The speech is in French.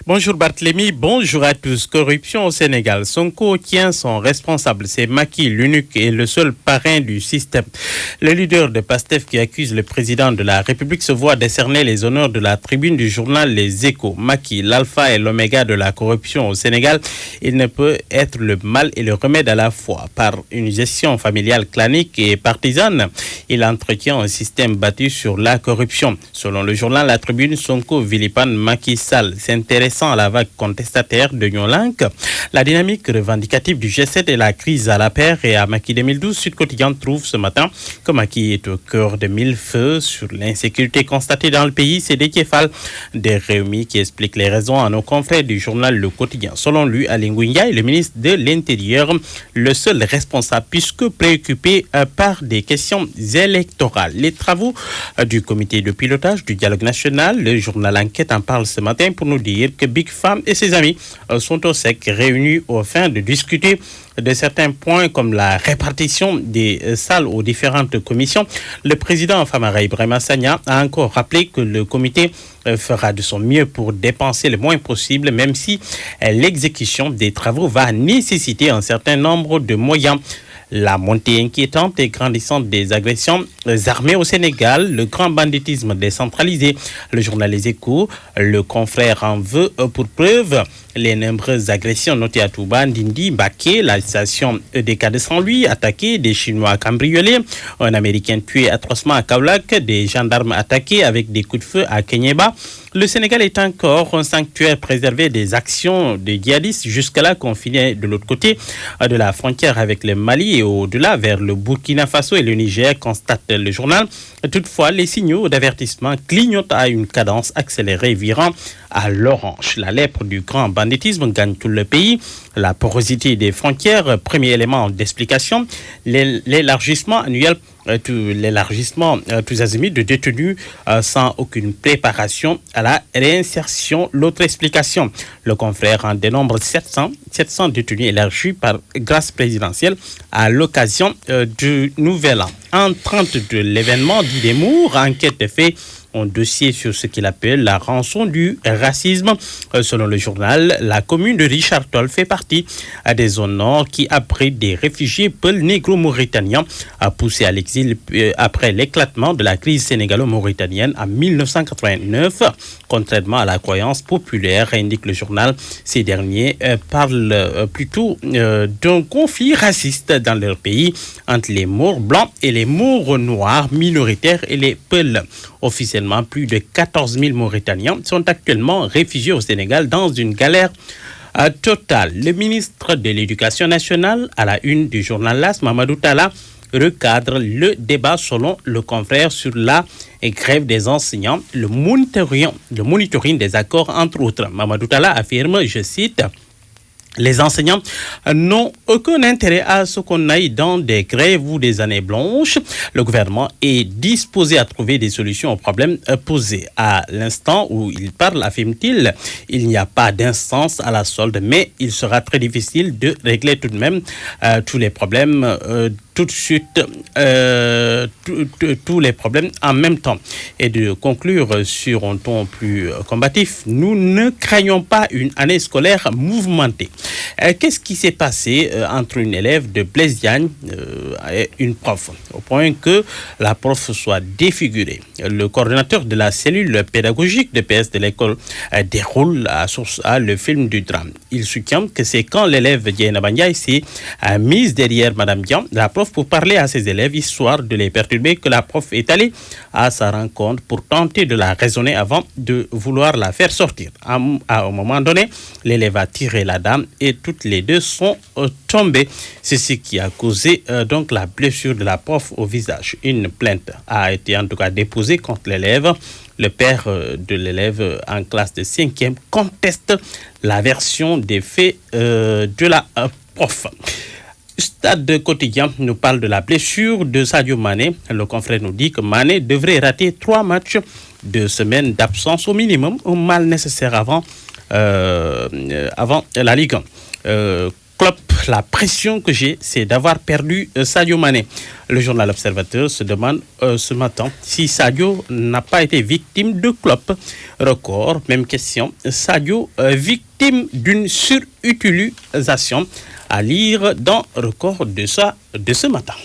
Bonjour Barthélémy, bonjour à tous. Corruption au Sénégal. Sonko tient son responsable. C'est Macky, l'unique et le seul parrain du système. Le leader de PASTEF qui accuse le président de la République se voit décerner les honneurs de la tribune du journal Les Échos. Macky, l'alpha et l'oméga de la corruption au Sénégal, il ne peut être le mal et le remède à la fois. Par une gestion familiale clanique et partisane, il entretient un système bâti sur la corruption. Selon le journal La Tribune, Sonko vilipende Macky Sall. S'intéressant à la vague contestataire de Nyolank, la dynamique revendicative du G7 et la crise à la paire et à Macky 2012, Sud Quotidien trouve ce matin que Macky est au cœur de mille feux sur l'insécurité constatée dans le pays. C'est Déthié Fall des Rewmi qui explique les raisons à nos confrères du journal Le Quotidien. Selon lui, Aly Ngouille Ndiaye, le ministre de l'Intérieur, le seul responsable puisque préoccupé par des questions électorales. Les travaux du comité de pilotage du dialogue national, le journal Enquête en parle ce matin pour nous dire que Big Fam et ses amis sont au sec réunis au fin de discuter de certains points comme la répartition des salles aux différentes commissions. Le président Famara Ibrahima Sagna a encore rappelé que le comité fera de son mieux pour dépenser le moins possible, même si l'exécution des travaux va nécessiter un certain nombre de moyens. La montée inquiétante et grandissante des agressions armées au Sénégal, le grand banditisme décentralisé, le journal Les Échos, le confrère en veut pour preuve les nombreuses agressions notées à Touba, Ndindi, Baké, la station EDK de Saint-Louis, attaquée, des Chinois cambriolés, un Américain tué atrocement à Kaolack, des gendarmes attaqués avec des coups de feu à Kenyeba. Le Sénégal est encore un sanctuaire préservé des actions des djihadistes, jusque-là confiné de l'autre côté de la frontière avec le Mali et au-delà vers le Burkina Faso et le Niger, constate le journal. Toutefois, les signaux d'avertissement clignotent à une cadence accélérée virant à l'orange. La lèpre du grand banditisme gagne tout le pays. La porosité des frontières, premier élément d'explication, l'élargissement annuel tous azimuts de détenus sans aucune préparation à la réinsertion. L'autre explication, le confrère en dénombre 700 détenus élargis par grâce présidentielle à l'occasion du Nouvel An. En 30 de l'événement d'Idémour, enquête fait un dossier sur ce qu'il appelle la rançon du racisme. Selon le journal, la commune de Richard Toll fait partie des zones nord qui abritent des réfugiés peuls négro-mauritaniens poussés à l'exil après l'éclatement de la crise sénégalo-mauritanienne en 1989. Contrairement à la croyance populaire, indique le journal, ces derniers parlent plutôt d'un conflit raciste dans leur pays entre les Maures blancs et les Maures noirs minoritaires et les Peuls. Officiellement, plus de 14 000 Mauritaniens sont actuellement réfugiés au Sénégal dans une galère totale. Le ministre de l'Éducation nationale, à la une du journal LAS, Mamadou Talla, recadre le débat selon le confrère sur la grève des enseignants, le monitoring des accords entre autres. Mamadou Talla affirme, je cite, les enseignants n'ont aucun intérêt à ce qu'on aille dans des grèves ou des années blanches. Le gouvernement est disposé à trouver des solutions aux problèmes posés. À l'instant où il parle, affirme-t-il, il n'y a pas d'instance à la solde, mais il sera très difficile de régler tout de même tous les problèmes tout de suite, tous les problèmes en même temps. Et de conclure sur un ton plus combatif, nous ne craignons pas une année scolaire mouvementée. Qu'est-ce qui s'est passé entre une élève de Blaise Diagne et une prof, au point que la prof soit défigurée? Le coordonnateur de la cellule pédagogique de PS de l'école déroule à source A le film du drame. Il soutient que c'est quand l'élève Diana Bandiaï s'est mise derrière Madame Dian, la prof, pour parler à ses élèves, histoire de les perturber, que la prof est allée à sa rencontre pour tenter de la raisonner avant de vouloir la faire sortir. À un moment donné, l'élève a tiré la dame et toutes les deux sont tombées. C'est ce qui a causé donc la blessure de la prof au visage. Une plainte a été en tout cas déposée contre l'élève. Le père de l'élève en classe de 5e conteste la version des faits de la prof. Stade Quotidien nous parle de la blessure de Sadio Mané. Le confrère nous dit que Mané devrait rater 3 matchs de semaine d'absence au minimum, un mal nécessaire avant la Ligue 1. Klopp la pression que j'ai, c'est d'avoir perdu Sadio Mané. Le journal Observateur se demande ce matin si Sadio n'a pas été victime de clope. Record, même question. Sadio, victime d'une surutilisation, à lire dans Record de ce matin.